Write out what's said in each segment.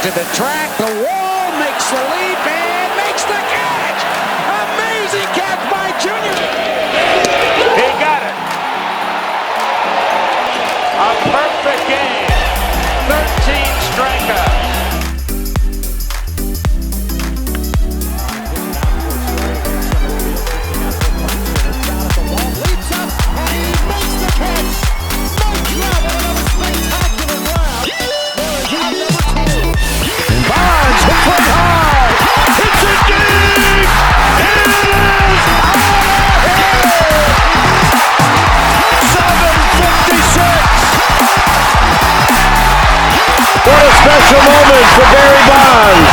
to the track, the wall, makes the leap, and makes the catch! Amazing catch by Junior! He got it! A perfect game! 13 strikeouts! Special moment for Barry Bonds.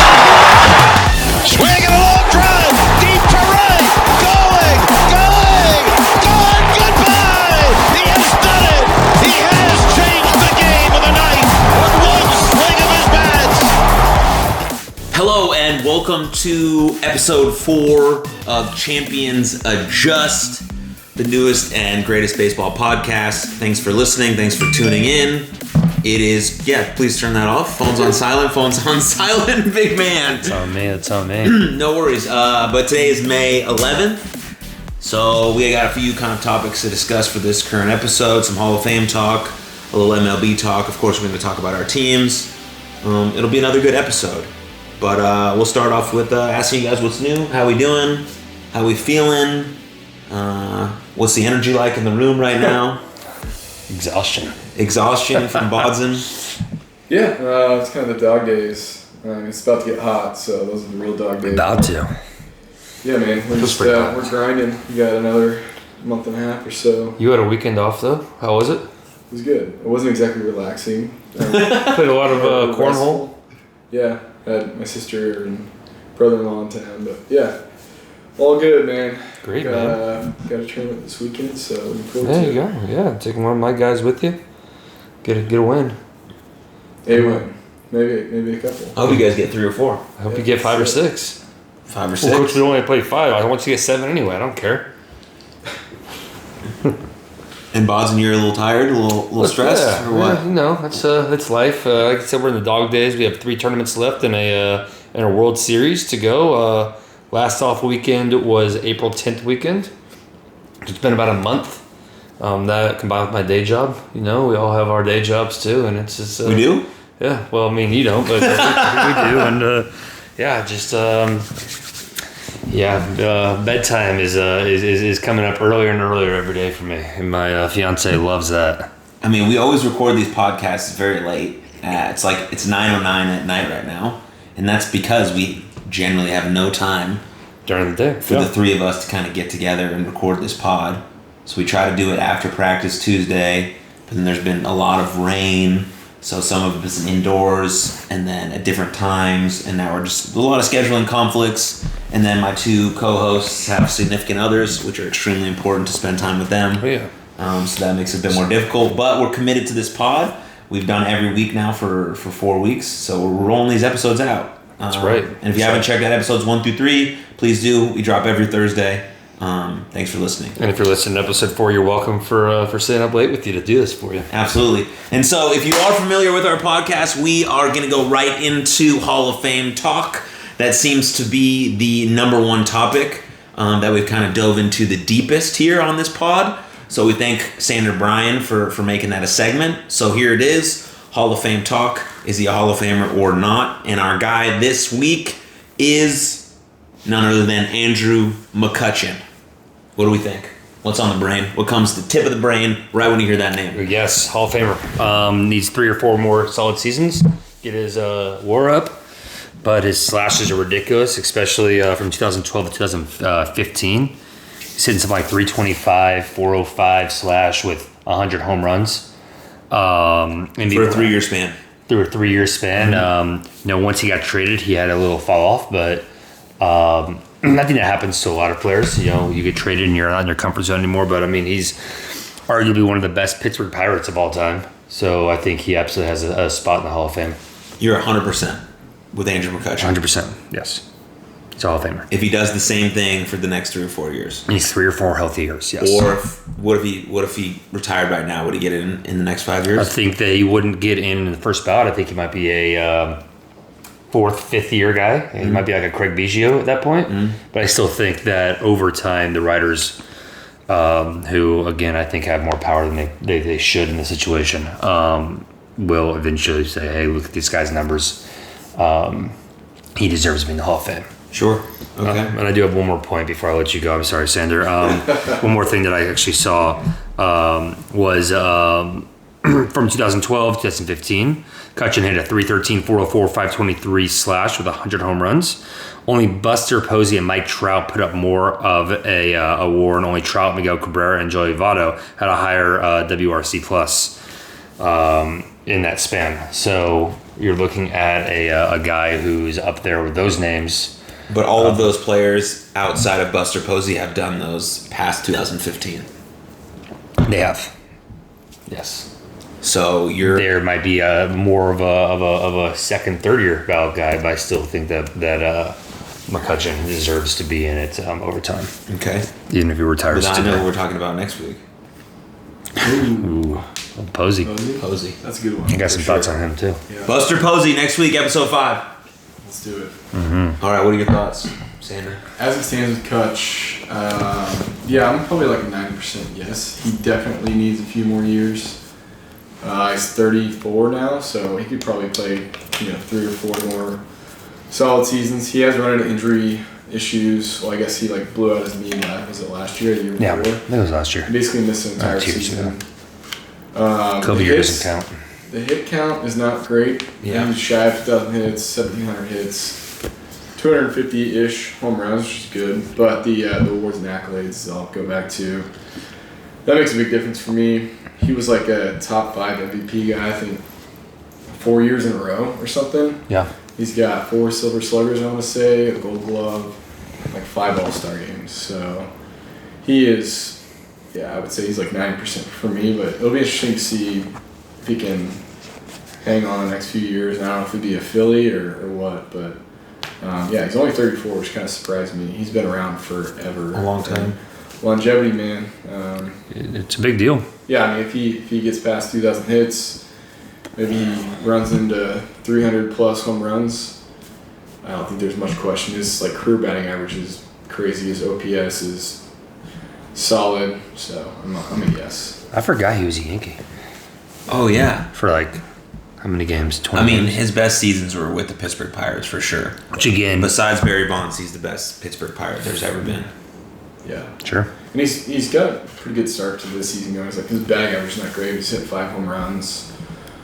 Swinging a long drive, deep to right, going, goodbye! He has done it! He has changed the game of the night with one swing of his bats! Hello and welcome to episode 4 of Champions Adjust, the newest and greatest baseball podcast. Thanks for listening, thanks for tuning in. It is, please turn that off. Phone's on silent, big man. It's on me. No worries. But today is May 11th. So we got a few kind of topics to discuss for this current episode. Some Hall of Fame talk, a little MLB talk. Of course, we're going to talk about our teams. It'll be another good episode. But we'll start off with asking you guys what's new, how we doing, how we feeling, what's the energy like in the room right now. Exhaustion from Bodson. Yeah, it's kind of the dog days. It's about to get hot, so those are the real dog days. About to. Yeah, man, we're grinding. We got another month and a half or so. You had a weekend off though. How was it? It was good. It wasn't exactly relaxing. Played a lot of cornhole. Yeah, I had my sister and brother-in-law in town, but yeah, all good, man. Great, man. Got a tournament this weekend, so looking forward There to you go. Yeah, taking one of my guys with you. Get a win. A win. Maybe a couple. I hope you guys get 3 or 4. I hope you get 5 or 6. 5 or 6. Well, Coach would only play 5. I want you to get 7 anyway. I don't care. And Bodson, you're a little tired, a little stressed, or what? Yeah, you know, that's life. Like I said, we're in the dog days. We have 3 tournaments left and a World Series to go. Last off weekend was April 10th weekend. It's been about a month. That combined with my day job, you know, we all have our day jobs too, and it's just we do. Yeah, well, I mean, you don't, but we do, and bedtime is coming up earlier and earlier every day for me, and my fiance loves that. I mean, we always record these podcasts very late. It's 9:09 at night right now, and that's because we generally have no time during the day for the 3 of us to kind of get together and record this pod. So we try to do it after practice Tuesday, but then there's been a lot of rain, so some of it's indoors and then at different times, and now we're just a lot of scheduling conflicts. And then my 2 co-hosts have significant others, which are extremely important to spend time with them. Oh, yeah. So that makes it a bit more difficult, but we're committed to this pod. We've done every week now for 4 weeks, so we're rolling these episodes out. That's right. And if you haven't checked out episodes 1 through 3, please do. We drop every Thursday. Thanks for listening. And if you're listening to episode 4, you're welcome for staying up late with you to do this for you. Absolutely. And so if you are familiar with our podcast, we are going to go right into Hall of Fame talk. That seems to be the number one topic that we've kind of dove into the deepest here on this pod. So we thank Sandra Bryan for making that a segment. So here it is, Hall of Fame talk. Is he a Hall of Famer or not? And our guy this week is none other than Andrew McCutchen. What do we think? What's on the brain? What comes to the tip of the brain right when you hear that name? Yes, Hall of Famer. Needs 3 or 4 more solid seasons. Get his WAR up. But his slashes are ridiculous, especially from 2012 to 2015. He's hitting something like 325, 405 slash with 100 home runs. For a 3-year span. Through a 3-year span. Mm-hmm. Once he got traded, he had a little fall off, but I think that happens to a lot of players. You get traded and you're not in your comfort zone anymore. But I mean, he's arguably one of the best Pittsburgh Pirates of all time. So I think he absolutely has a spot in the Hall of Fame. You're 100% with Andrew McCutchen. 100%, yes. He's a Hall of Famer. If he does the same thing for the next 3 or 4 years. He's 3 or 4 healthy years, yes. Or what if he retired right now? Would he get it in the next 5 years? I think that he wouldn't get in the first bout. I think he might be a 4th, 5th year guy. He might be like a Craig Biggio at that point. But I still think that over time, the riders, who, again, I think have more power than they should in the situation, will eventually say, hey, look at this guy's numbers. He deserves to be in the Hall of Fame. Sure. Okay. And I do have one more point before I let you go. I'm sorry, Sander. One more thing that I actually saw was from 2012 to 2015. Cutchen hit a 313, 404, 523 slash with 100 home runs. Only Buster Posey and Mike Trout put up more of a WAR, and only Trout, Miguel Cabrera, and Joey Votto had a higher WRC plus in that span. So you're looking at a guy who's up there with those names. But all of those players outside of Buster Posey have done those past 2015. They have. Yes. So there might be more of a second, third year ballot guy, but I still think that McCutchen deserves to be in it over time. Okay. Even if he retires But I today. know what we're talking about next week. Ooh. Posey. Posey. That's a good one. I got some thoughts on him too. Yeah. Buster Posey next week, episode 5. Let's do it. All right, what are your thoughts, Sander? As it stands with Kutch, yeah, I'm probably like a 90% yes. He definitely needs a few more years. He's 34 now, so he could probably play 3 or 4 more solid seasons. He has run into injury issues. Well, I guess he blew out his knee last year, the year before? Yeah, I think it was last year. He basically missed an entire 2 years season. Kobe year doesn't count. The hit count is not great. Yeah. He's shy of 2,000 hits, 1,700 hits, 250-ish home runs, which is good. But the awards and accolades I'll go back to. That makes a big difference for me. He was like a top 5 MVP guy, I think, 4 years in a row or something. Yeah. He's got 4 Silver Sluggers, I want to say, a Gold Glove, 5 All-Star games. So he is, I would say he's 90% for me. But it'll be interesting to see if he can hang on the next few years. And I don't know if it'd be a Philly or what, but he's only 34, which kind of surprised me. He's been around forever. A long time. Longevity, man. It's a big deal. Yeah, I mean, if he gets past 2,000 hits, maybe he runs into 300 plus home runs. I don't think there's much question. His career batting average is crazy. His OPS is solid. So I'm a yes. I forgot he was a Yankee. Oh, yeah. For how many games? 20 I mean, games? his best seasons were with the Pittsburgh Pirates for sure. Which again, Besides Barry Bonds, he's the best Pittsburgh Pirate there's ever been. Yeah. sure. And he's got a pretty good start to this season going. His batting average is not great. He's hit 5 home runs.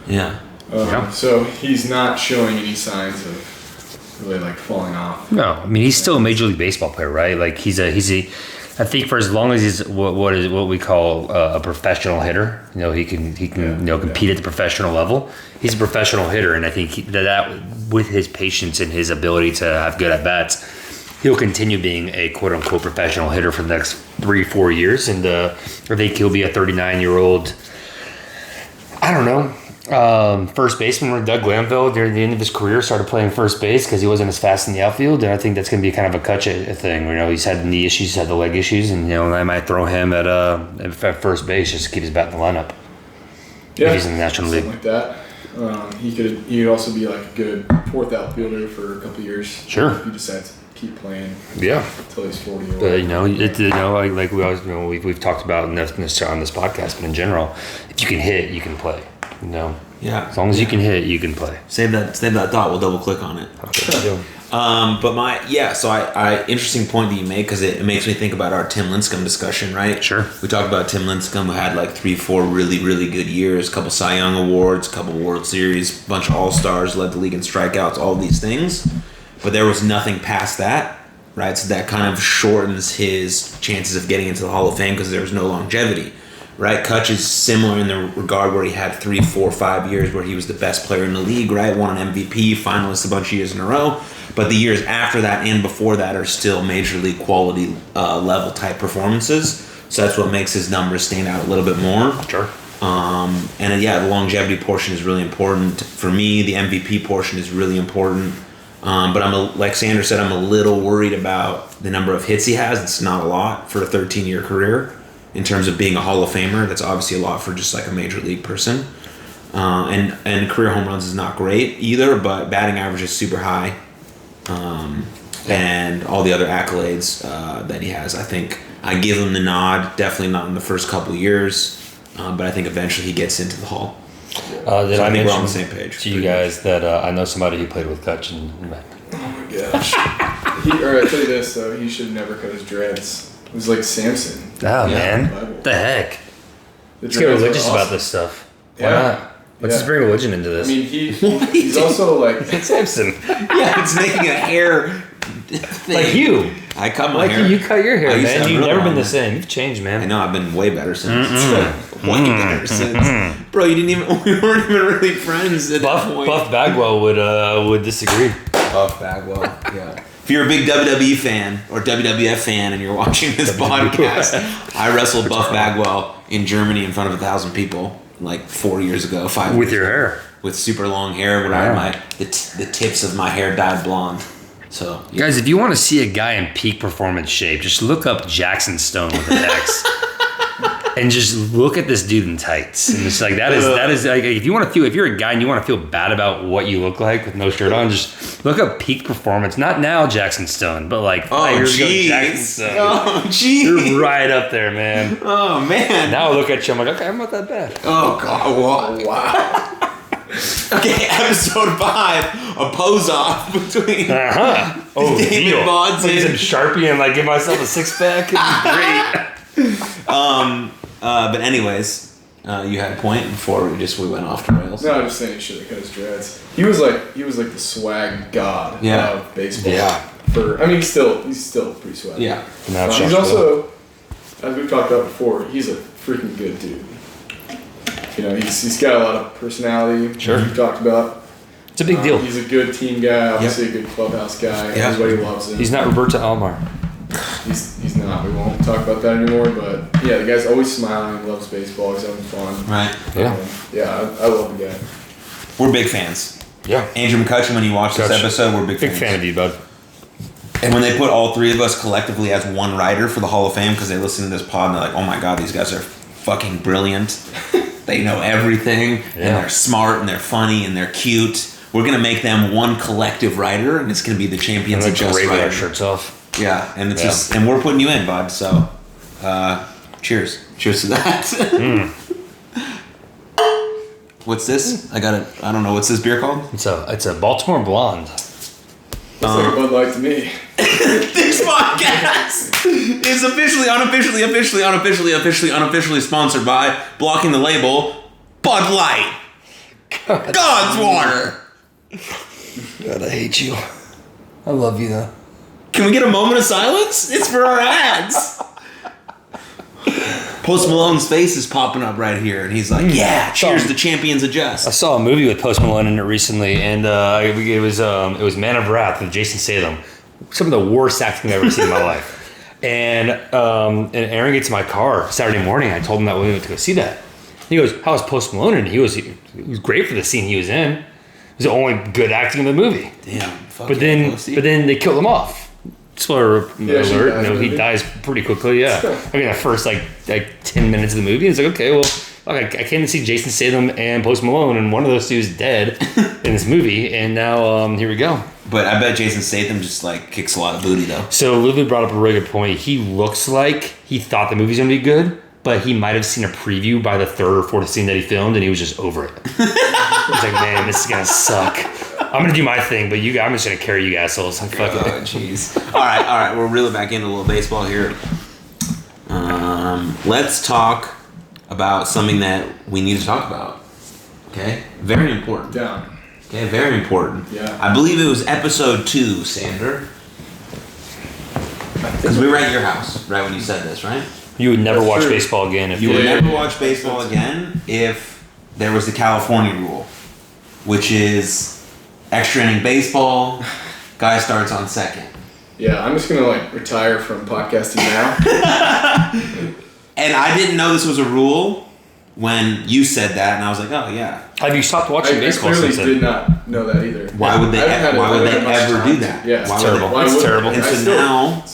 Yeah. Yeah. So he's not showing any signs of really falling off. No, I mean he's still a Major League Baseball player, right? He's a. I think for as long as he's what we call a professional hitter, he can compete at the professional level. He's a professional hitter, and I think that with his patience and his ability to have good at bats, he'll continue being a quote unquote professional hitter for the next 3-4 years, and I think he'll be a 39-year-old. I don't know. First baseman when Doug Glanville near the end of his career started playing first base because he wasn't as fast in the outfield, and I think that's going to be kind of a Kutch thing. He's had the knee issues, he's had the leg issues, and I might throw him at first base just to keep his bat in the lineup. Yeah, if he's in the National League like that. He could also be a good 4th outfielder for a couple of years. Sure. If he decides to keep playing. Yeah. Until he's 40 or But whatever. like we always we've talked about not necessarily on this podcast, but in general, if you can hit, you can play. Yeah. As long as you can hit, you can play. Save that thought. We'll double click on it. Interesting point that you make because it makes me think about our Tim Lincecum discussion, right? Sure. We talked about Tim Lincecum who had 3-4 really, really good years, a couple Cy Young awards, a couple World Series, a bunch of All-Stars, led the league in strikeouts, all these things. But there was nothing past that, right? So that kind of shortens his chances of getting into the Hall of Fame because there was no longevity. Right, Kutch is similar in the regard where he had 3, 4, 5 years where he was the best player in the league, right? Won an MVP, finalist a bunch of years in a row. But the years after that and before that are still major league quality level type performances. So that's what makes his numbers stand out a little bit more. Sure. The longevity portion is really important. For me, the MVP portion is really important. But like Sander said, I'm a little worried about the number of hits he has. It's not a lot for a 13-year career. In terms of being a Hall of Famer, that's obviously a lot for just a major league person. And career home runs is not great either, but batting average is super high. And all the other accolades that he has, I think I give him the nod. Definitely not in the first couple of years, but I think eventually he gets into the Hall. Did So I I think mention we're on the same page. to you guys that I know somebody who played with Cutchen? Oh my gosh. I tell you this though, he should never cut his dreads. It was like Samson. Oh, Yeah. man. Bible. What the heck? The Let's get dreads are religious about awesome. this stuff. Why Yeah. not? Let's just bring religion into this. I mean, he's also like Samson. Yeah, it's making a hair thing. Like you. I cut my Like hair. you cut your I hair, used to man. have You've really never been long the hair. same. You've changed, man. I know, I've been way better since. Way better since. Bro, you didn't even, we weren't even really friends at that point. Buff Bagwell would disagree. Buff Bagwell, yeah. If you're a big WWE fan or WWF fan and you're watching this podcast, I wrestled Buff Bagwell in Germany in front of 1,000 people like 4 years ago, 5 With years your ago. hair. With super long hair, where I had the tips of my hair dyed blonde. So Guys, if you want to see a guy in peak performance shape, just look up Jackson Stone with an X. And just look at this dude in tights. And it's like that is like if you're a guy and you want to feel bad about what you look like with no shirt on, just look up peak performance. Not now Jackson Stone, but like 5 years ago Jackson Stone. Oh jeez. You're right up there, man. Oh man. Now I look at you, I'm like, okay, I'm not that bad. Oh god. Wow. Okay, episode 5, a pose off between Oh, David deal. Bonds Put some and Sharpie and like give myself a 6-pack. It'd be great. but anyways, you had a point before we went off the rails. no, I'm just saying he should have cut his dreads. He was like the swag god Yeah. of baseball. Yeah. He's still pretty swag. Yeah. Now He's also, as we've talked about before, he's a freaking good dude. You know, he's got a lot of personality. Sure. We've talked about. It's a big deal. He's a good team guy, obviously a good clubhouse guy. Yeah. Everybody loves him. He's not Roberto Alomar. He's not. We won't talk about that anymore. But yeah, the guy's always smiling, loves baseball, he's having fun. Right. Yeah. I love the guy. We're big fans. Yeah. Andrew McCutchen, when you watch this episode, we're big Big fans. fan of you, bud. And when they put all 3 of us collectively as one writer for the Hall of Fame, because they listen to this pod and they're like, oh my god, these guys are fucking brilliant. They know everything, and they're smart, and they're funny, and they're cute. We're going to make them one collective writer, and it's going to be the Champions of Just great with our Writing. shirts off. Yeah, and it's just, and we're putting you in, bud. So, cheers to that. What's this? I don't know. What's this beer called? It's a Baltimore Blonde. Looks like a Bud Light to me. This podcast is unofficially sponsored by blocking the label Bud Light. God's water. God, I hate you. I love you though. Can we get a moment of silence? It's for our ads. Post Malone's face is popping up right here, and he's like, "Yeah, cheers, the champions I adjust." saw a movie with Post Malone in it recently, and it was Man of Wrath with Jason Statham. Some of the worst acting I've ever seen in my life. And Aaron gets in my car Saturday morning. I told him that we went to go see that. He goes, "How was Post Malone?" And he was great for the scene he was in. It was the only good acting in the 10 Damn. But then they killed him off. Spoiler alert! He dies pretty quickly. Yeah, I mean the first like 10 minutes of the movie, it's like okay, well, I came to see Jason Statham and Post Malone, and one of those two is dead in this movie, and now here we go. But I bet Jason Statham just like kicks a lot of booty though. So Lulu brought up a really good point. He looks like he thought the movie's gonna be good, but he might have seen a preview by the 3rd or 4th scene that he filmed, and he was just over it. He's like, man, this is gonna suck. I'm gonna do my thing, but I'm just gonna carry you assholes. Fuck it. Oh, jeez. All right. We're reeling back into a little baseball here. Let's talk about something that we need to talk about. Okay? Very important. Down. Okay, very important. Yeah. I believe it was episode 2, Sander. Because we were at your house, right, when you said this, right? You would never That's watch true. baseball again if You would never watch baseball again if there was the California rule, which is extra inning baseball, guy starts on second. Yeah, I'm just gonna retire from podcasting now. And I didn't know this was a rule when you said that, and I was like, oh yeah. Have you stopped watching baseball I since clearly then? did not know that either. Why would they? Why would they ever do that? Yeah, Why It's would terrible. they- It's terrible. And so now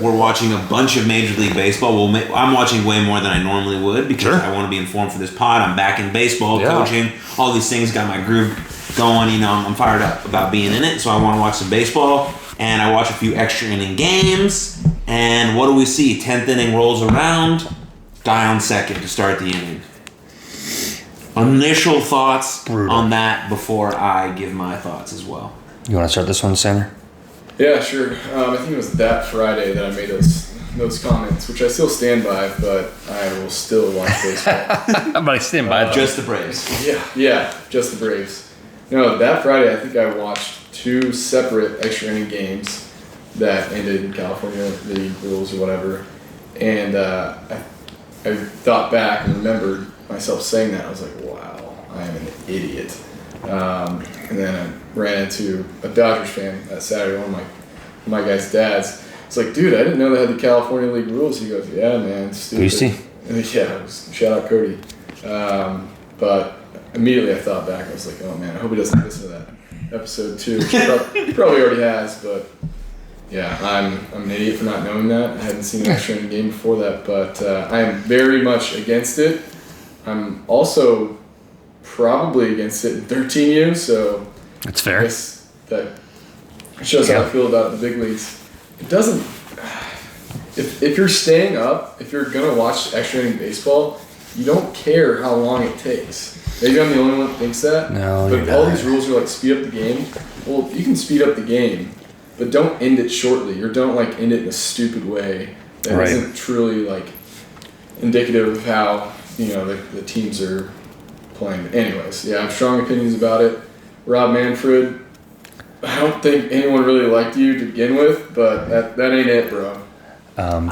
we're watching a bunch of Major League Baseball. I'm watching way more than I normally would because I want to be informed for this pod. I'm back in baseball, coaching, all these things. Got my groove going. I'm fired up about being in it. So I want to watch some baseball, and I watch a few extra inning games. And what do we see? 10th inning rolls around. Guy on second to start the inning. Initial thoughts on that before I give my thoughts as well. You want to start this one, Sander? Yeah, sure. I think it was that Friday that I made those comments, which I still stand by, but I will still watch baseball. But I stand by it. Just the Braves. Yeah, just the Braves. No, that Friday I think I watched 2 separate extra inning games that ended in California League rules or whatever, and I thought back and remembered myself saying that. I was like, wow, I am an idiot. And then I ran into a Dodgers fan that Saturday, one of my guy's dads. It's like, dude, I didn't know they had the California League rules. He goes, yeah, man, it's stupid. Boosty? Yeah, shout out Cody. But immediately I thought back. I was like, oh man, I hope he doesn't listen to that episode 2. Which he probably already has, but yeah, I'm an idiot for not knowing that. I hadn't seen an extra inning game before that, but I am very much against it. I'm also probably against it in 13U, so That's fair. I guess that shows how I feel about the big leagues. It doesn't. If you're staying up, if you're gonna watch extra inning baseball, you don't care how long it takes. Maybe I'm the only one that thinks that. No, but you're all not. these rules are like speed up the game. Well, you can speed up the game, but don't end it shortly, or don't like end it in a stupid way that Right. isn't truly like indicative of how the teams are playing. Anyways, yeah, I have strong opinions about it. Rob Manfred, I don't think anyone really liked you to begin with, but that ain't it, bro. Can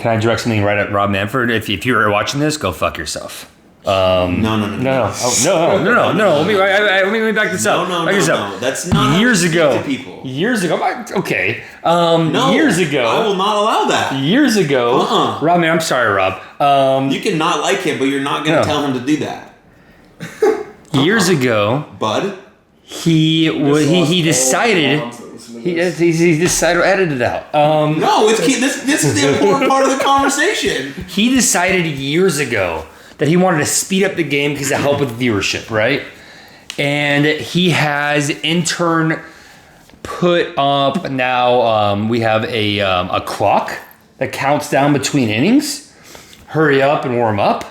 I direct something right at Rob Manfred? If you're watching this, go fuck yourself. No. Oh, no. Let me back this up. No. Back this up. That's not years how you ago. speak to people. Years ago. Okay. No, Years ago. I will not allow that. Years ago. Rob, man, I'm sorry, Rob. You can not like him, but you're not going to tell him to do that. Years ago, Bud? he decided. He decided to edit it out. No, it's key. This is the important part of the conversation. He decided years ago that he wanted to speed up the game because it helped with viewership, right? And he has in turn put up now. We have a clock that counts down between innings. Hurry up and warm up.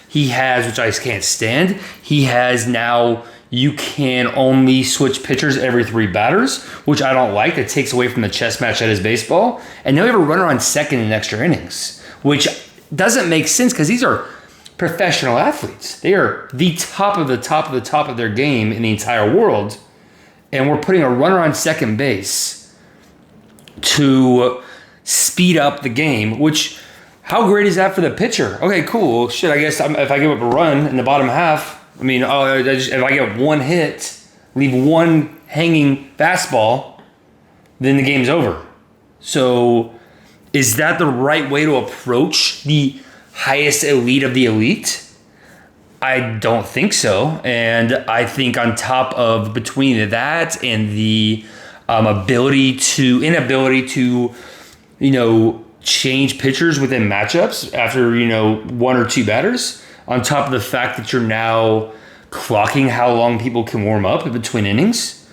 He has, which I can't stand. He has now. You can only switch pitchers every 3 batters, which I don't like. That takes away from the chess match that is baseball. And now we have a runner on second in extra innings, which doesn't make sense because these are professional athletes. They are the top of the top of the top of their game in the entire world. And we're putting a runner on second base to speed up the game, which, how great is that for the pitcher? Okay, cool. Shit, I guess if I give up a run in the bottom half, if I get one hit, leave one hanging fastball, then the game's over. So is that the right way to approach the highest elite of the elite? I don't think so. And I think on top of between that and the inability to, change pitchers within matchups after, 1 or 2 batters, on top of the fact that you're now clocking how long people can warm up in between innings,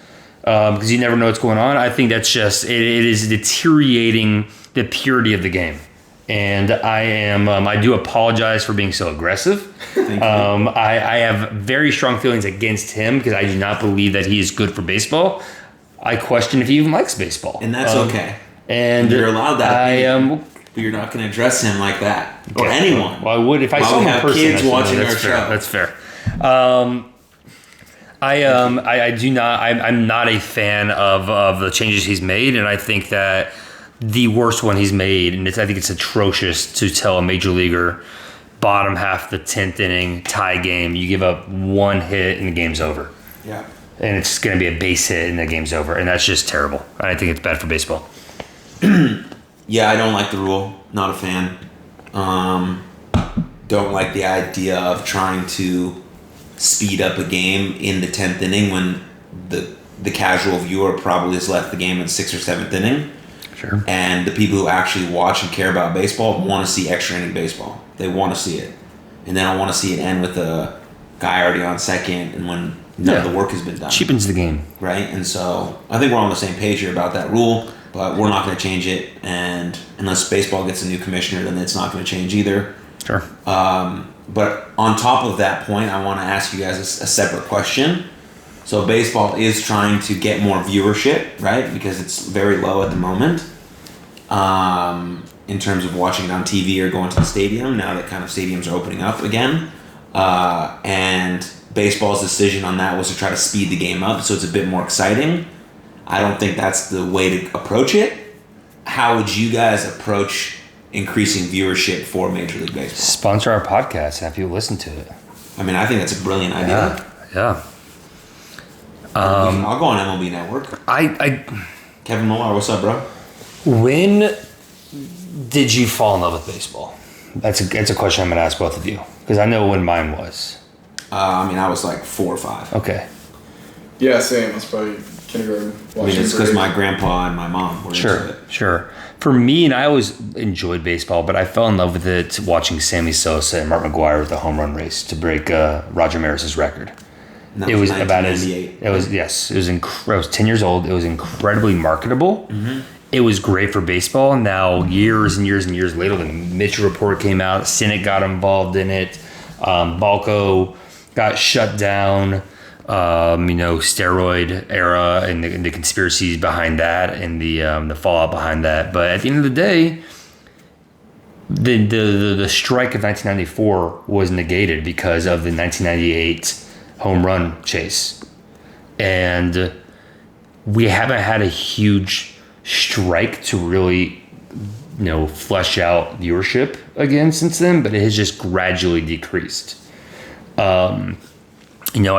because you never know what's going on. I think that's just, it is deteriorating the purity of the game. And I do apologize for being so aggressive. Thank you. I have very strong feelings against him because I do not believe that he is good for baseball. I question if he even likes baseball. And that's okay. And you're allowed that. But you're not going to address him like that. Or anyone. Well, I would if I saw him in person. Kids watching our show. That's fair. I do not. I'm not a fan of the changes he's made, and I think that the worst one he's made, and I think it's atrocious to tell a major leaguer bottom half the 10th inning tie game, you give up 1 hit and the game's over. Yeah. And it's going to be a base hit and the game's over, and that's just terrible. I think it's bad for baseball. Yeah, I don't like the rule. Not a fan. don't like the idea of trying to speed up a game in the 10th inning when the casual viewer probably has left the game in 6th or 7th inning. Sure. And the people who actually watch and care about baseball want to see extra inning baseball. They want to see it. And they don't want to see it end with a guy already on second and when none of the work has been done. Cheapens the game. Right? And so I think we're on the same page here about that rule, but we're not going to change it. And unless baseball gets a new commissioner, then it's not going to change either. Sure. But on top of that point, I want to ask you guys a separate question. So baseball is trying to get more viewership, right? Because it's very low at the moment in terms of watching it on TV or going to the stadium now that kind of stadiums are opening up again. And baseball's decision on that was to try to speed the game up so it's a bit more exciting. I don't think that's the way to approach it. How would you guys approach increasing viewership for Major League Baseball? Sponsor our podcast, have people listen to it. I mean, I think that's a brilliant idea. Yeah. I'll go on MLB Network. Kevin Millar, what's up, bro? When did you fall in love with baseball? That's a question I'm going to ask both of you because I know when mine was. I was like 4 or 5. Okay. Yeah, same. I was probably kindergarten. It's because my grandpa and my mom were into it. Sure. For me, and I always enjoyed baseball, but I fell in love with it watching Sammy Sosa and Mark McGwire with the home run race to break Roger Maris's record. It was about as it was 10 years old. It was incredibly marketable. Mm-hmm. It was great for baseball. Now, years and years and years later, the Mitchell Report came out. Senate got involved in it. Balco got shut down. Steroid era and the conspiracies behind that and the fallout behind that. But at the end of the day, the strike of 1994 was negated because of the 1998 home run chase. And we haven't had a huge strike to really, flesh out viewership again since then, but it has just gradually decreased. I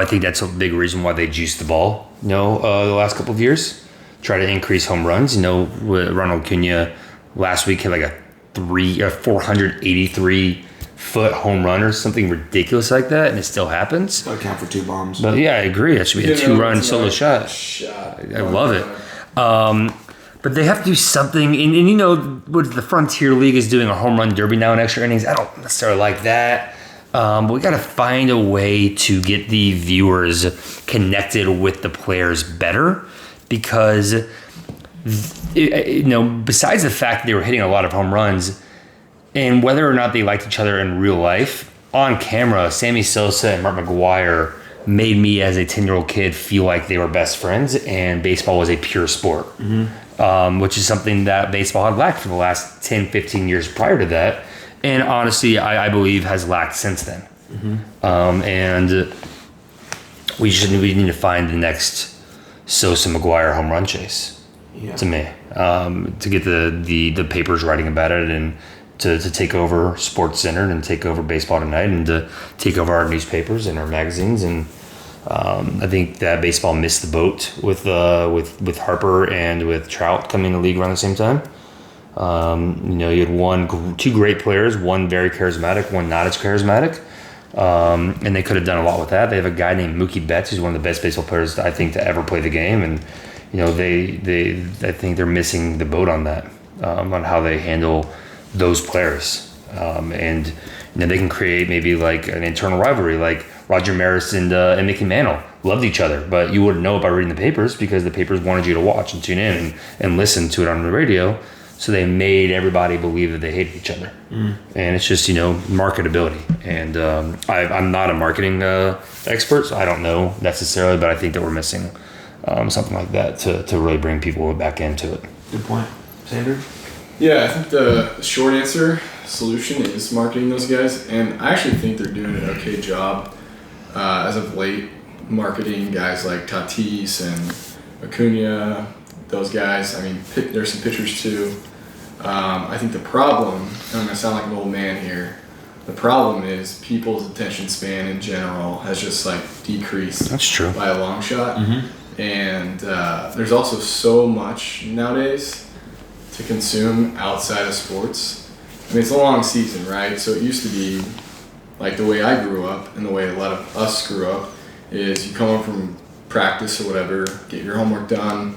think that's a big reason why they juiced the ball, the last couple of years. Try to increase home runs. Ronald Acuna last week had like a 483-foot home run or something ridiculous like that, and it still happens. Got to count for 2 bombs. But yeah, I agree. That should be a 2-run solo shot. I love it. But they have to do something. And what the Frontier League is doing, a home run derby now in extra innings. I don't necessarily like that. But we got to find a way to get the viewers connected with the players better because, besides the fact that they were hitting a lot of home runs and whether or not they liked each other in real life, on camera, Sammy Sosa and Mark McGwire made me as a 10-year-old kid feel like they were best friends and baseball was a pure sport, which is something that baseball had lacked for the last 10, 15 years prior to that. And honestly, I believe has lacked since then. And we need to find the next Sosa McGwire home run chase. Yeah. To me, to get the papers writing about it and to take over Sports Center and take over Baseball Tonight and to take over our newspapers and our magazines. And I think that baseball missed the boat with Harper and with Trout coming in the league around the same time. You had 2 great players, one very charismatic, one not as charismatic, and they could have done a lot with that. They have a guy named Mookie Betts, who's one of the best baseball players I think to ever play the game, and I think they're missing the boat on that, on how they handle those players, and they can create maybe like an internal rivalry, like Roger Maris and Mickey Mantle loved each other, but you wouldn't know by reading the papers because the papers wanted you to watch and tune in and listen to it on the radio. So they made everybody believe that they hated each other. And it's just, marketability. And I'm not a marketing expert, so I don't know necessarily, but I think that we're missing something like that to really bring people back into it. Good point. Sandra? Yeah, I think the short solution is marketing those guys. And I actually think they're doing an okay job as of late, marketing guys like Tatis and Acuna, those guys. I mean, there's some pitchers too. I think the problem, and I'm going to sound like an old man here, the problem is people's attention span in general has just decreased. That's true. By a long shot. And there's also so much nowadays to consume outside of sports. I mean, it's a long season, right? So it used to be like the way I grew up and the way a lot of us grew up is you come home from practice or whatever, get your homework done,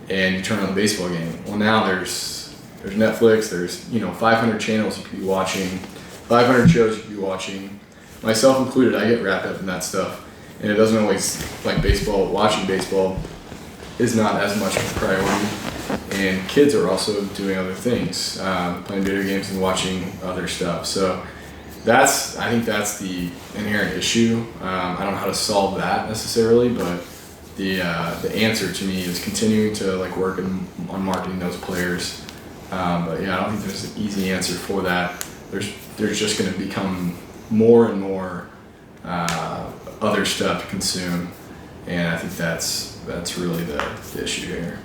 and you turn on the baseball game. Well, now there's Netflix, there's 500 channels you could be watching, 500 shows you could be watching, myself included. I get wrapped up in that stuff, and it doesn't always, like baseball, watching baseball is not as much of a priority, and kids are also doing other things, playing video games and watching other stuff. So I think that's the inherent issue. I don't know how to solve that necessarily, but the answer to me is continuing to like work on marketing those players. But yeah, I don't think there's an easy answer for that. There's just going to become more and more other stuff to consume, and I think that's really the issue here.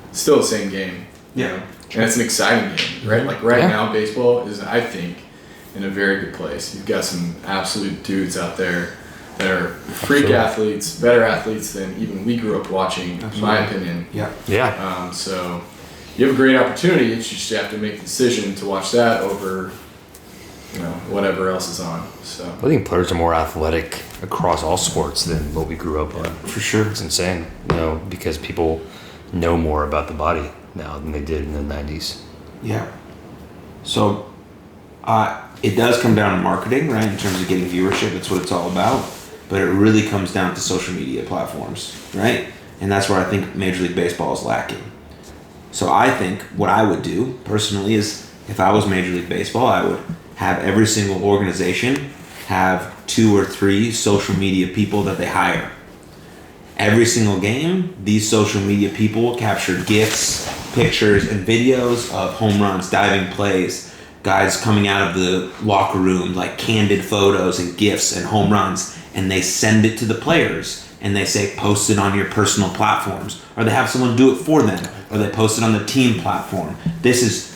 It's still the same game, and it's an exciting game, right? Like now, baseball is, I think, in a very good place. You've got some absolute dudes out there that are freak athletes, better athletes than even we grew up watching, in my opinion. Yeah. So you have a great opportunity. You just have to make the decision to watch that over, whatever else is on. So I think players are more athletic across all sports than what we grew up on. For sure. It's insane, because people know more about the body now than they did in the 90s. Yeah. So it does come down to marketing, right? In terms of getting viewership, that's what it's all about. But it really comes down to social media platforms, right? And that's where I think Major League Baseball is lacking. So I think what I would do personally is, if I was Major League Baseball, I would have every single organization have 2 or 3 social media people that they hire. Every single game, these social media people capture GIFs, pictures, and videos of home runs, diving plays, guys coming out of the locker room, like candid photos and GIFs and home runs, and they send it to the players, and they say, post it on your personal platforms, or they have someone do it for them, or they post it on the team platform. This is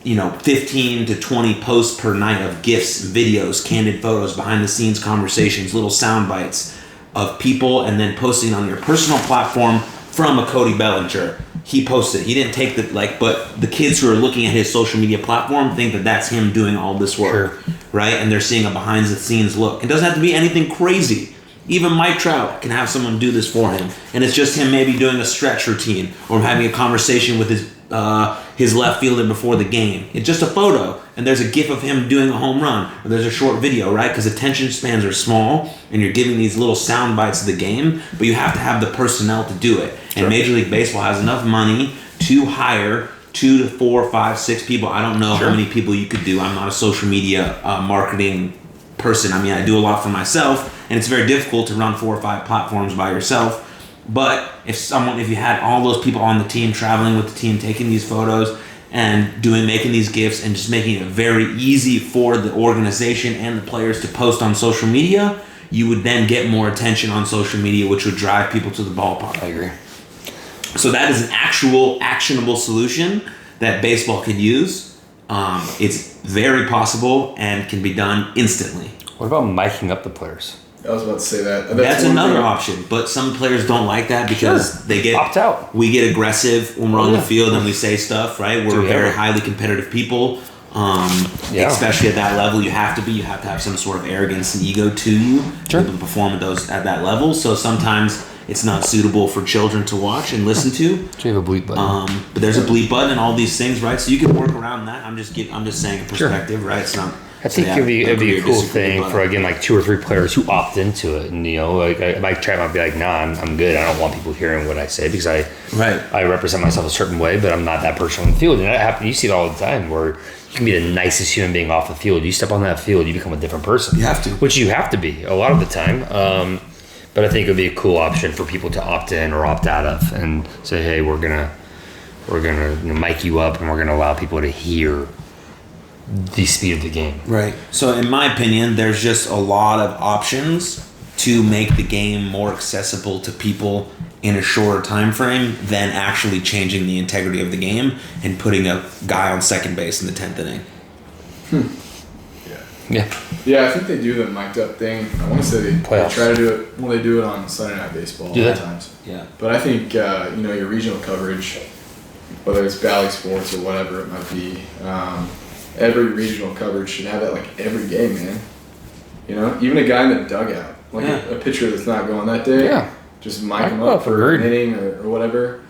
15 to 20 posts per night of GIFs, videos, candid photos, behind the scenes conversations, little sound bites of people, and then posting on your personal platform from a Cody Bellinger. He posted. He didn't take but the kids who are looking at his social media platform think that that's him doing all this work, right? And they're seeing a behind the scenes look. It doesn't have to be anything crazy. Even Mike Trout can have someone do this for him, and it's just him maybe doing a stretch routine or having a conversation with his left fielder before the game. It's just a photo, and there's a GIF of him doing a home run, or there's a short video, right? Because attention spans are small, and you're giving these little sound bites of the game, but you have to have the personnel to do it. And Major League Baseball has enough money to hire 2 to 4, 5, 6 people. I don't know how many people you could do. I'm not a social media marketing person. I mean, I do a lot for myself, and it's very difficult to run 4 or 5 platforms by yourself. But if you had all those people on the team, traveling with the team, taking these photos and making these GIFs and just making it very easy for the organization and the players to post on social media, you would then get more attention on social media, which would drive people to the ballpark. I agree. So that is an actual actionable solution that baseball could use. It's very possible and can be done instantly. What about miking up the players? I was about to say that. That's another option, but some players don't like that because they get opt out. We get aggressive when we're on the field and we say stuff, right? We're very highly competitive people, especially at that level. You have to have some sort of arrogance and ego to you to be able to perform at that level. So sometimes it's not suitable for children to watch and listen to. Do you have a bleep button? But there's a bleep button and all these things, right? So you can work around that. I'm just saying a perspective, right? It's not. I think it'd be a cool thing for, again, like 2 or 3 players who opt into it. And, Mike Trout might be like, nah, I'm good. I don't want people hearing what I say because I represent myself a certain way, but I'm not that person on the field. And you see it all the time where you can be the nicest human being off the field. You step on that field, you become a different person. You have to. Which you have to be a lot of the time. But I think it would be a cool option for people to opt in or opt out of and say, hey, we're gonna mic you up and we're gonna allow people to hear the speed of the game. Right. So in my opinion, there's just a lot of options to make the game more accessible to people in a shorter time frame than actually changing the integrity of the game and putting a guy on second base in the 10th inning. Yeah, I think they do the mic'd up thing. I want to say they try to do it. Well, they do it on Sunday Night Baseball all the times. Yeah. But I think your regional coverage, whether it's Valley Sports or whatever it might be, every regional coverage should have that like every game, man. You know, even a guy in the dugout, like a pitcher that's not going that day. Yeah. Just mic him up for an inning or whatever.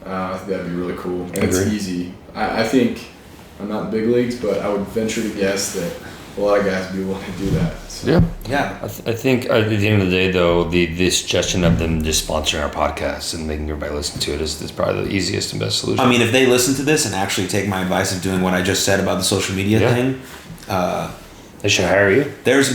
I think that'd be really cool. And it's easy. I think I'm not in the big leagues, but I would venture to guess that a lot of guys would be willing to do that. So. Yeah. I think at the end of the day, though, the suggestion of them just sponsoring our podcast and making everybody listen to it is probably the easiest and best solution. I mean, if they listen to this and actually take my advice of doing what I just said about the social media thing, they should hire you. There's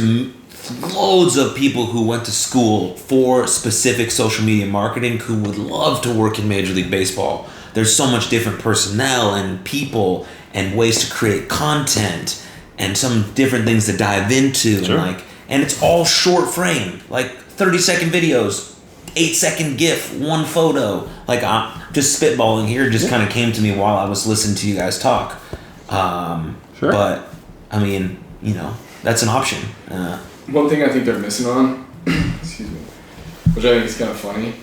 loads of people who went to school for specific social media marketing who would love to work in Major League Baseball. There's so much different personnel and people and ways to create content and some different things to dive into. Sure. And it's all short frame, like 30-second videos, 8-second GIF, one photo. I'm just spitballing here, just kind of came to me while I was listening to you guys talk. Sure. But, I mean, that's an option. One thing I think they're missing on, excuse me, which I think is kind of funny,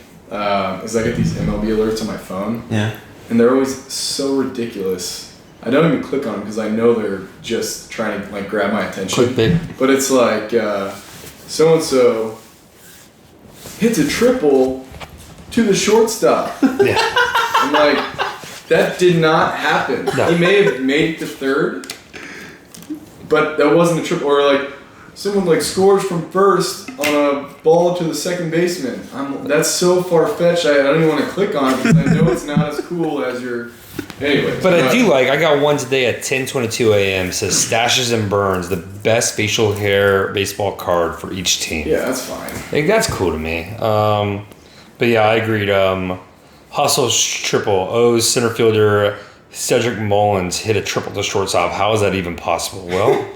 is I get these MLB alerts on my phone. Yeah. And they're always so ridiculous. I don't even click on them because I know they're just trying to grab my attention. Clickbait. But it's like, so-and-so hits a triple to the shortstop. Yeah. I'm like, that did not happen. No. He may have made it to third, but that wasn't a triple. Or someone scores from first on a ball to the second baseman. That's so far-fetched. I don't even want to click on it because I know it's not as cool as your... Anyway. But I do I got one today at 10:22 a.m. It says Stashes and Burns, the best facial hair baseball card for each team. Yeah, that's fine. That's cool to me. But yeah, I agreed. Hustle triple. O's center fielder Cedric Mullins hit a triple to shortstop. How is that even possible? Well,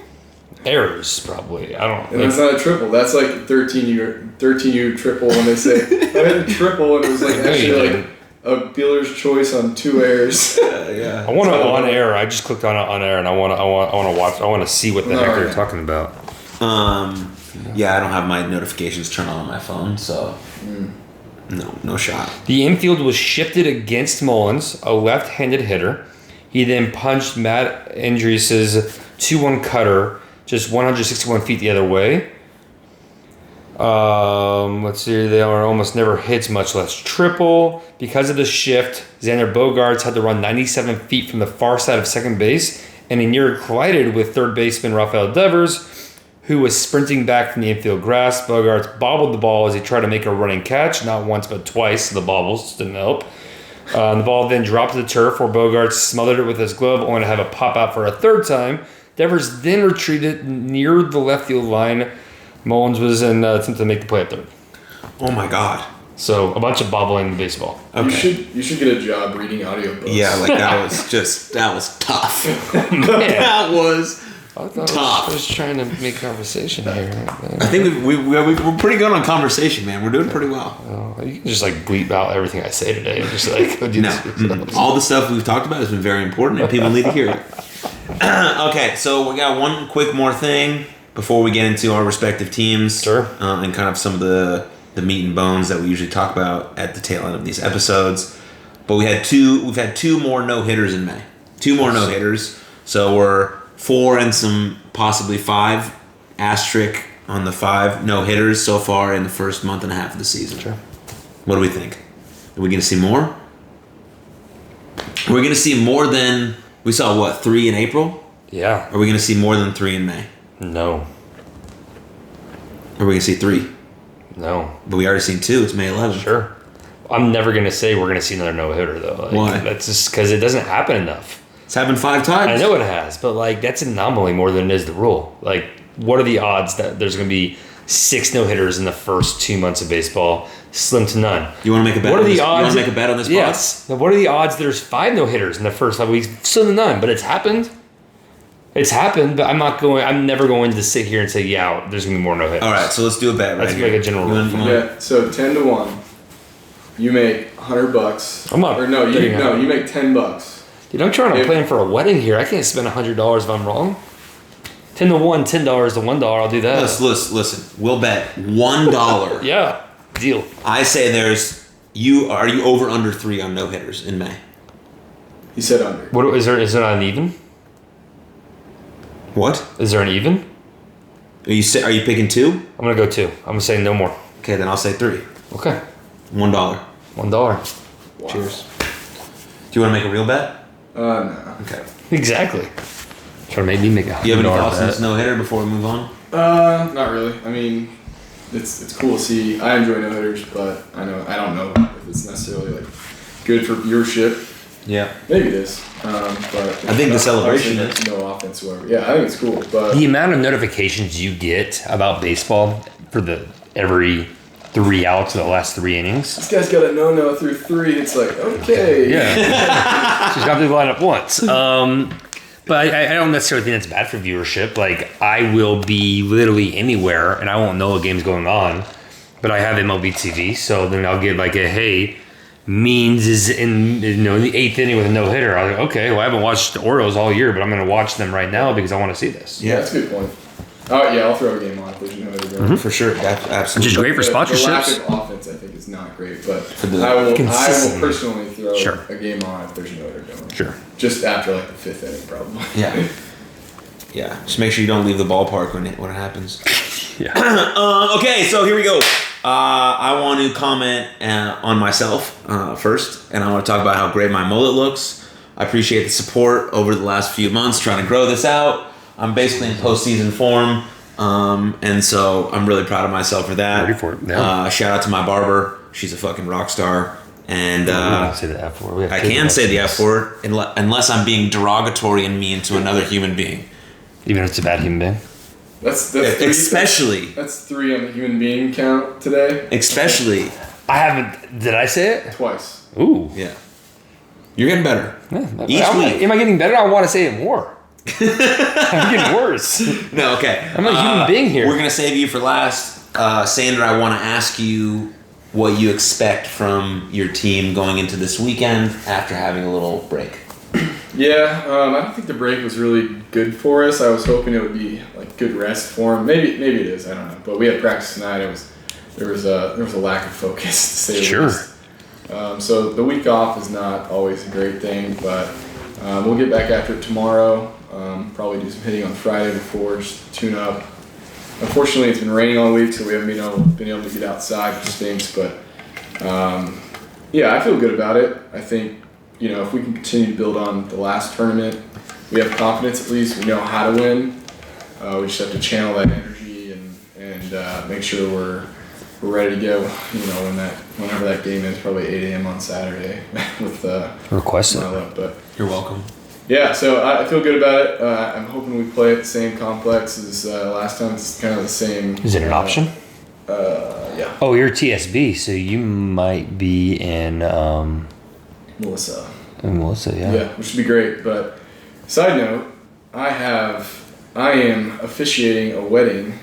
errors probably. I don't know. And that's not a triple. That's 13U triple when they say I hit a triple and it was actually a Bueller's choice on 2 errors. I want it on air. I just clicked on it on air, and I want to watch. I want to see what the heck they're talking about. Yeah, I don't have my notifications turned on my phone, so no shot. The infield was shifted against Mullins, a left-handed hitter. He then punched Matt Andrius' 2-1 cutter just 161 feet the other way. Let's see, they are almost never hits, much less triple. Because of the shift, Xander Bogaerts had to run 97 feet from the far side of second base, and he near collided with third baseman Rafael Devers, who was sprinting back from the infield grass. Bogaerts bobbled the ball as he tried to make a running catch, not once but twice. The bobbles didn't help. The ball then dropped to the turf where Bogaerts smothered it with his glove, only to have it pop out for a third time. Devers then retreated near the left field line. Mullins was in attempt to make the play at third. Oh my God. So a bunch of bobbling in baseball. Okay. You should get a job reading audiobooks. Yeah, that was tough. That was tough. I was trying to make conversation here. I think we're pretty good on conversation, man. We're doing pretty well. You can just bleep out everything I say today. And just all the stuff we've talked about has been very important, and people need to hear it. Okay, so we got one quick more thing before we get into our respective teams, sure, and kind of some of the meat and bones that we usually talk about at the tail end of these episodes. But we've had two more no-hitters in May. 2 more no-hitters. So we're 4 and some possibly 5 asterisk on the 5 no-hitters so far in the first month and a half of the season. Sure. What do we think? Are we going to see more? We're going to see more than we saw. 3 in April? Yeah. Are we going to see more than 3 in May? No. Are we going to see 3? No. But we already seen 2. It's May 11th. Sure. I'm never going to say we're going to see another no-hitter, though. Why? That's just because it doesn't happen enough. It's happened 5 times. I know it has, but that's an anomaly more than it is the rule. What are the odds that there's going to be 6 no-hitters in the first 2 months of baseball? Slim to none. You want to make a bet? What are the odds? You want to make a bet on this? Yes. Now, what are the odds there's 5 no-hitters in the first 5 weeks? Slim to none, but it's happened. It's happened, but I'm never going to sit here and say, yeah, there's going to be more no-hitters. All right, so let's do a bet right That's here. like a general rule. Yeah, so 10-1. You make $100. I'm not. Or no, you make $10. Dude, I'm trying to plan for a wedding here. I can't spend $100 if I'm wrong. 10-1, $10 to $1. I'll do that. Listen. We'll bet $1. Yeah, deal. I say are you over under 3 on no hitters in May? He said under. What is there? Is there not an even? What? Is there an even? Are you picking 2? I'm going to go 2. I'm going to say no more. Okay, then I'll say 3. Okay. $1. $1. Wow. Cheers. Do you want to make a real bet? No. Okay. Exactly. Trying to make me make a Do you have any $100 thoughts on bet. this no-hitter before we move on? Not really. I mean, it's cool to see. I enjoy no hitters, but I don't know if it's necessarily like good for viewership. Yeah. Maybe it is. But I think the celebration is no offense whatsoever. Yeah, I think it's cool. But The amount of notifications you get about baseball for every 3 outs of the last 3 innings. this guy's got a no through 3. It's like, okay. Yeah. She's got to line up once. But I don't necessarily think that's bad for viewership. Like, I will be literally anywhere, and I won't know a game's going on. But I have MLB TV, so then I'll get like a, hey, Means is in the 8th inning with a no-hitter. I was like, okay, well, I haven't watched the Orioles all year, but I'm going to watch them right now because I want to see this. Yeah, that's a good point. Oh, yeah, I'll throw a game on if there's no hitter going. For sure. Absolutely. Which is great for The sponsorships. lack of offense, I think, is not great, but the I will consistently. personally throw Sure. a game on if there's no hitter going. Sure. Just after like the 5th inning, probably. Yeah. Yeah. Just make sure you don't leave the ballpark when it happens. Yeah. Okay, so here we go. I want to comment on myself first, and I want to talk about how great my mullet looks. I appreciate the support over the last few months trying to grow this out. I'm basically in postseason form, and so I'm really proud of myself for that. Ready for it, yeah. Shout out to my barber. She's a fucking rock star. And we don't say the F word. I can say the F word unless I'm being derogatory and mean to another human being. Even if it's a bad human being. That's 3. Especially. That's 3 on the human being count today. Especially. I haven't. Did I say it? Twice. Ooh. Yeah. You're getting better. Yeah. Each week. Am I getting better? I want to say it more. I'm getting worse. No, okay. I'm a human being here. We're going to save you for last. Sandra, I want to ask you what you expect from your team going into this weekend after having a little break. Yeah, I don't think the break was really good for us. I was hoping it would be like good rest for him. Maybe it is. I don't know. But we had practice tonight. There was a lack of focus to say the least. So the week off is not always a great thing, but we'll get back after it tomorrow. Probably do some hitting on Friday before, just tune up. Unfortunately, it's been raining all week, so we haven't been able to get outside, which stinks. But yeah, I feel good about it. I think, if we can continue to build on the last tournament, we have confidence at least. We know how to win. We just have to channel that energy and make sure we're ready to go. Whenever that game is, probably 8 a.m. on Saturday with Request it. But You're welcome. yeah, so I feel good about it. I'm hoping we play at the same complex as last time. It's kind of the same. Is it an option? Yeah. Oh, you're TSB, so you might be in Melissa. Melissa, yeah. Yeah, which would be great. But side note, I am officiating a wedding.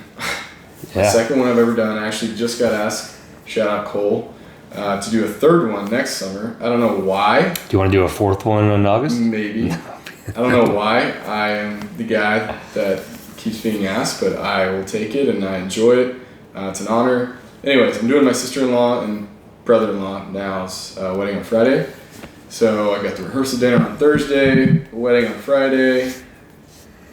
The Yeah. second one I've ever done. I actually just got asked, shout out Cole, to do a third one next summer. I don't know why. Do you want to do a 4th one in August? Maybe. I don't know why. I am the guy that keeps being asked, but I will take it and I enjoy it. It's an honor. Anyways, I'm doing my sister-in-law and brother-in-law now's wedding on Friday. So I got the rehearsal dinner on Thursday, wedding on Friday,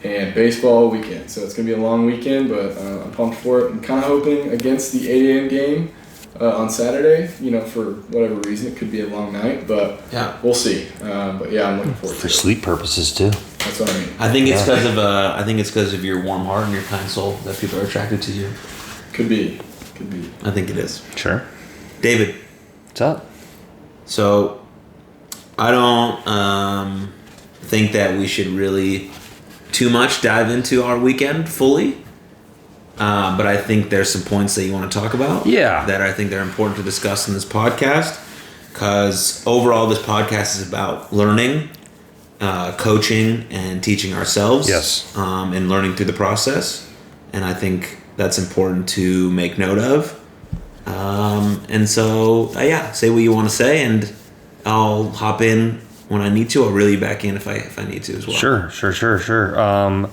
and baseball weekend. So it's going to be a long weekend, but I'm pumped for it. I'm kind of hoping against the 8 a.m. game on Saturday, for whatever reason. It could be a long night, but Yeah. we'll see. But yeah, I'm looking forward to For it. sleep purposes, too. That's what I mean. I think it's because of your warm heart and your kind soul that people are attracted to you. Could be. I think it is. Sure. David, What's up? so I don't think that we should really too much dive into our weekend fully. But I think there's some points that you want to talk about. Yeah. That I think they're important to discuss in this podcast. Because overall, this podcast is about learning, coaching, and teaching ourselves. Yes. And learning through the process. And I think that's important to make note of. And so, yeah, say what you want to say, and I'll hop in when I need to. I'll reel you back in if I need to as well. Sure.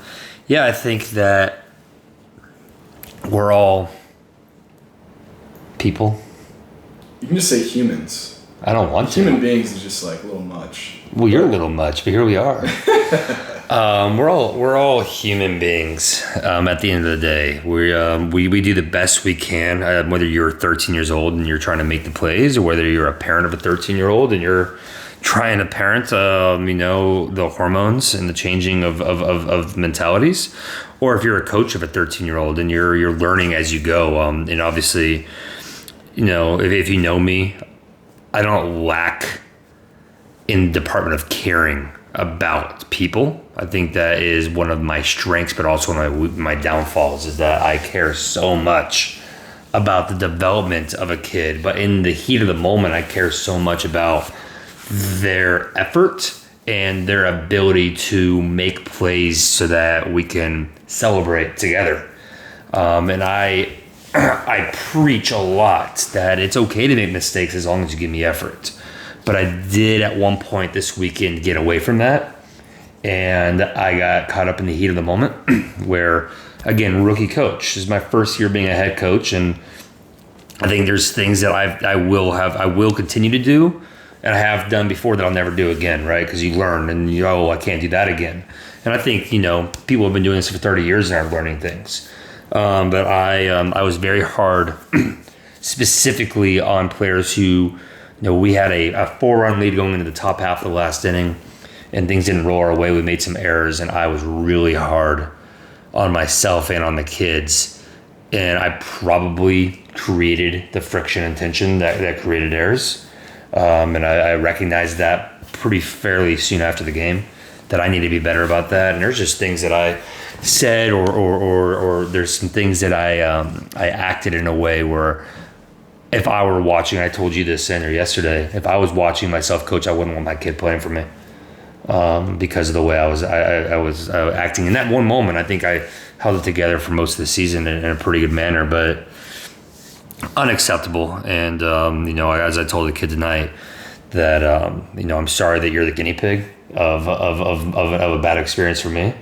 Yeah, I think that we're all people. You can just say humans. I don't want to. Human beings is just like a little much. Well, you're a little much, but here we are. We're all human beings. At the end of the day, we do the best we can. Whether you're 13 years old and you're trying to make the plays, or whether you're a parent of a 13-year-old and you're trying to parent, the hormones and the changing of mentalities, or if you're a coach of a 13-year-old and you're learning as you go. And obviously, if you know me, I don't lack in the department of caring about people. I think that is one of my strengths, but also one of my downfalls, is that I care so much about the development of a kid, but in the heat of the moment, I care so much about their effort and their ability to make plays so that we can celebrate together. And I preach a lot that it's okay to make mistakes as long as you give me effort. But I did at one point this weekend get away from that. And I got caught up in the heat of the moment where, again, rookie coach. This is my first year being a head coach. And I think there's things that I will continue to do, and I have done before, that I'll never do again, right? Because you learn and I can't do that again. And I think, people have been doing this for 30 years and are learning things. But I was very hard specifically on players who, we had a 4-run lead going into the top half of the last inning and things didn't roll our way. We made some errors and I was really hard on myself and on the kids. And I probably created the friction and tension that created errors. And I recognized that pretty fairly soon after the game, that I need to be better about that. And there's just things that I said or there's some things that I acted in a way where, if I were watching, I told you this yesterday, if I was watching myself coach, I wouldn't want my kid playing for me, because of the way I was acting in that one moment. I think I held it together for most of the season in a pretty good manner, but unacceptable. And as I told the kid tonight, that I'm sorry that you're the guinea pig of a bad experience for me.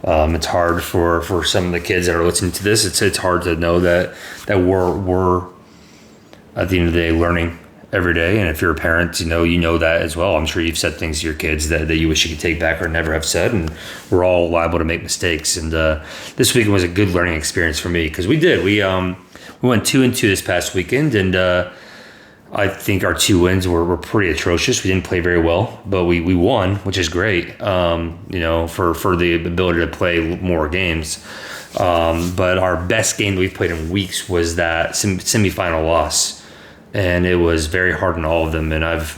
It's hard for some of the kids that are listening to this. It's hard to know that we're at the end of the day learning every day. And if you're a parent, you know that as well. I'm sure you've said things to your kids that you wish you could take back or never have said. And we're all liable to make mistakes. And this weekend was a good learning experience for me, because we went 2-2 this past weekend, and I think our 2 wins were pretty atrocious. We didn't play very well, but we won, which is great, for the ability to play more games. But our best game that we've played in weeks was that semifinal loss. And it was very hard on all of them. And I've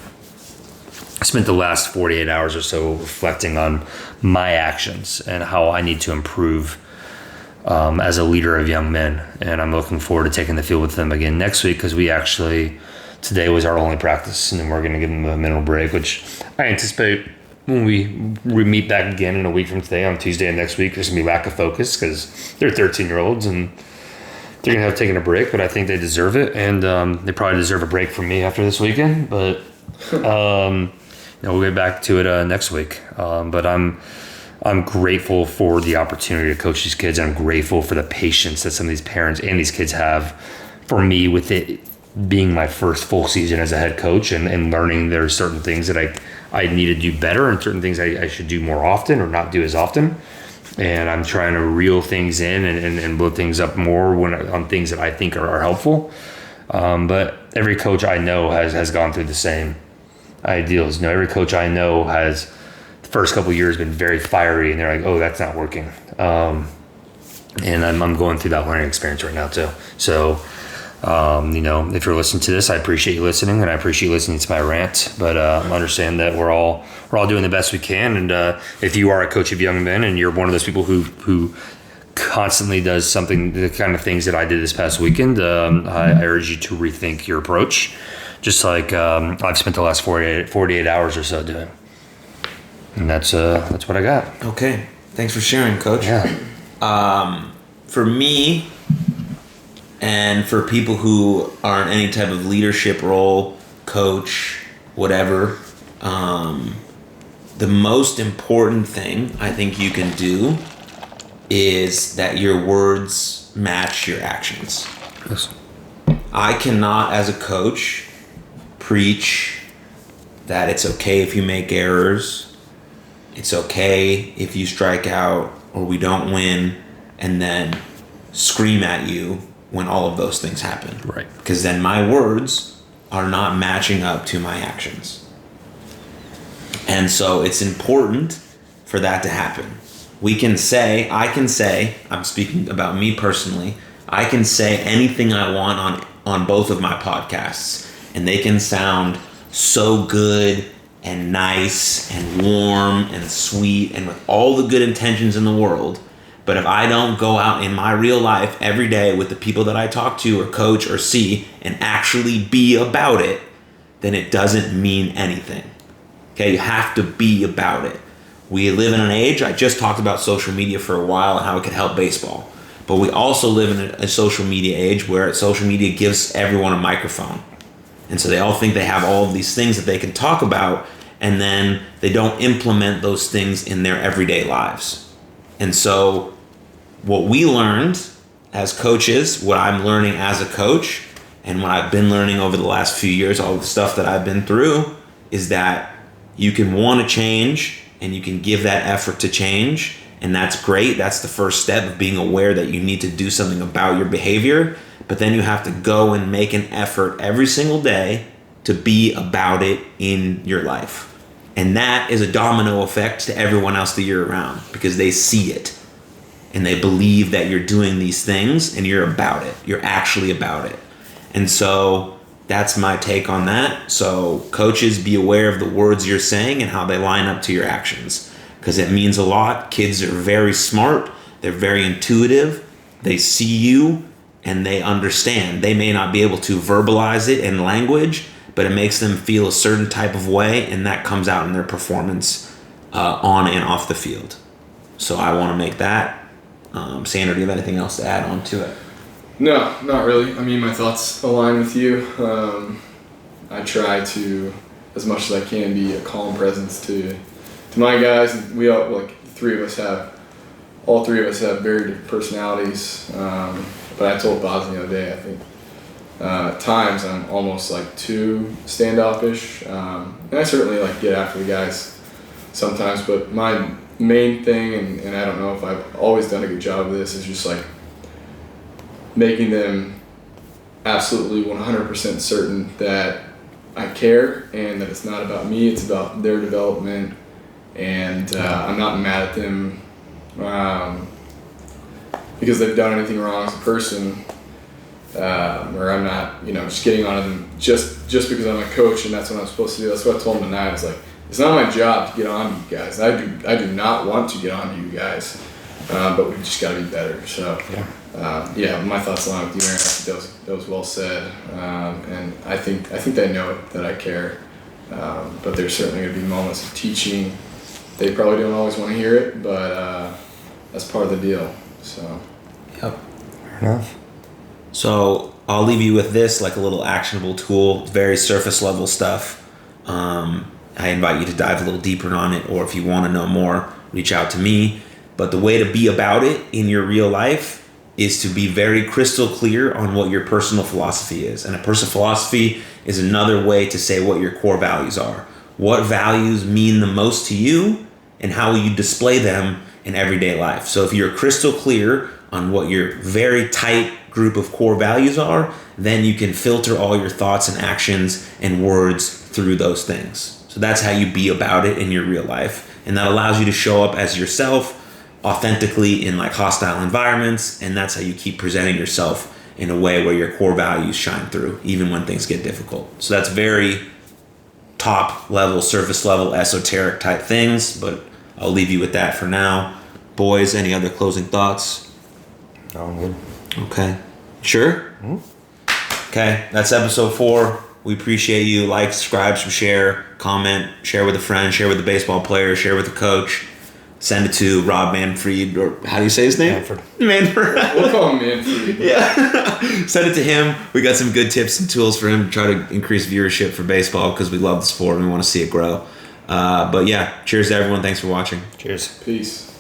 spent the last 48 hours or so reflecting on my actions and how I need to improve as a leader of young men. And I'm looking forward to taking the field with them again next week, because today was our only practice, and then we're going to give them a mental break, which I anticipate when we meet back again in a week from today on Tuesday of next week, there's going to be lack of focus because they're 13-year-olds and they're going to have taken a break, but I think they deserve it. And they probably deserve a break from me after this weekend, but we'll get back to it next week. But I'm grateful for the opportunity to coach these kids. I'm grateful for the patience that some of these parents and these kids have for me with it being my first full season as a head coach, and learning there are certain things that I need to do better and certain things I should do more often or not do as often. And I'm trying to reel things in and blow things up more on things that I think are helpful. But every coach I know has gone through the same ideals. Every coach I know has the first couple of years been very fiery, and they're like, oh, that's not working. And I'm going through that learning experience right now too. So, if you're listening to this, I appreciate you listening, and I appreciate you listening to my rant. But understand that we're all doing the best we can. And if you are a coach of young men and you're one of those people who constantly does the kind of things that I did this past weekend, I urge you to rethink your approach, just like I've spent the last 48 hours or so doing. And that's what I got. Okay, thanks for sharing, Coach. Yeah. For me, and for people who are in any type of leadership role, coach, whatever, the most important thing I think you can do is that your words match your actions. Yes. I cannot, as a coach, preach that it's okay if you make errors, It's okay if you strike out or we don't win and then scream at you when all of those things happen. Right. Because then my words are not matching up to my actions. And so it's important for that to happen. I can say, I'm speaking about me personally, I can say anything I want on both of my podcasts, and they can sound so good and nice and warm and sweet and with all the good intentions in the world. But if I don't go out in my real life every day with the people that I talk to or coach or see and actually be about it, then it doesn't mean anything. Okay, you have to be about it. We live in an age, I just talked about social media for a while and how it could help baseball. But we also live in a social media age where social media gives everyone a microphone. And so they all think they have all of these things that they can talk about, and then they don't implement those things in their everyday lives. And so what we learned as coaches, what I'm learning as a coach, and what I've been learning over the last few years, all the stuff that I've been through, is that you can want to change and you can give that effort to change. And that's great. That's the first step of being aware that you need to do something about your behavior. But then you have to go and make an effort every single day to be about it in your life. And that is a domino effect to everyone else that you're around because they see it and they believe that you're doing these things and you're about it. You're actually about it. And so that's my take on that. So coaches, be aware of the words you're saying and how they line up to your actions because it means a lot. Kids are very smart. They're very intuitive. They see you and they understand. They may not be able to verbalize it in language, but it makes them feel a certain type of way, and that comes out in their performance on and off the field. So I want to make that. Sandra, do you have anything else to add on to it? No, not really. I mean, my thoughts align with you. I try to, as much as I can, be a calm presence to my guys. We all, like, all three of us have very different personalities. But I told Boz the other day, I think, at times I'm almost like too standoffish. And I certainly like get after the guys sometimes, but my main thing, and I don't know if I've always done a good job of this, is just like making them absolutely 100% certain that I care and that it's not about me, it's about their development, and I'm not mad at them because they've done anything wrong as a person, or I'm not, just getting on them just because I'm a coach and that's what I'm supposed to do. That's what I told them tonight. I was like, it's not my job to get on to you guys. I do not want to get on to you guys, but we've just got to be better. So, my thoughts align with you, Aaron. I think that was well said, and I think they know that I care. But there's certainly going to be moments of teaching. They probably don't always want to hear it, but that's part of the deal. So. Yep. Fair enough. So I'll leave you with this, like a little actionable tool, very surface level stuff. I invite you to dive a little deeper on it, or if you want to know more, reach out to me. But the way to be about it in your real life is to be very crystal clear on what your personal philosophy is. And a personal philosophy is another way to say what your core values are. What values mean the most to you, and how will you display them in everyday life? So if you're crystal clear on what your very tight group of core values are, then you can filter all your thoughts and actions and words through those things. So that's how you be about it in your real life. And that allows you to show up as yourself authentically in like hostile environments. And that's how you keep presenting yourself in a way where your core values shine through, even when things get difficult. So that's very top level, surface level, esoteric type things, but I'll leave you with that for now. Boys, any other closing thoughts? No, I'm good. Okay. Sure? Mm-hmm. Okay, that's episode 4. We appreciate you. Like, subscribe, share, comment, share with a friend, share with a baseball player, share with a coach. Send it to Rob Manfred, or how do you say his name? Manfred. We'll call him Manfred. Yeah. Send it to him. We got some good tips and tools for him to try to increase viewership for baseball because we love the sport and we want to see it grow. But yeah, cheers to everyone. Thanks for watching. Cheers. Peace.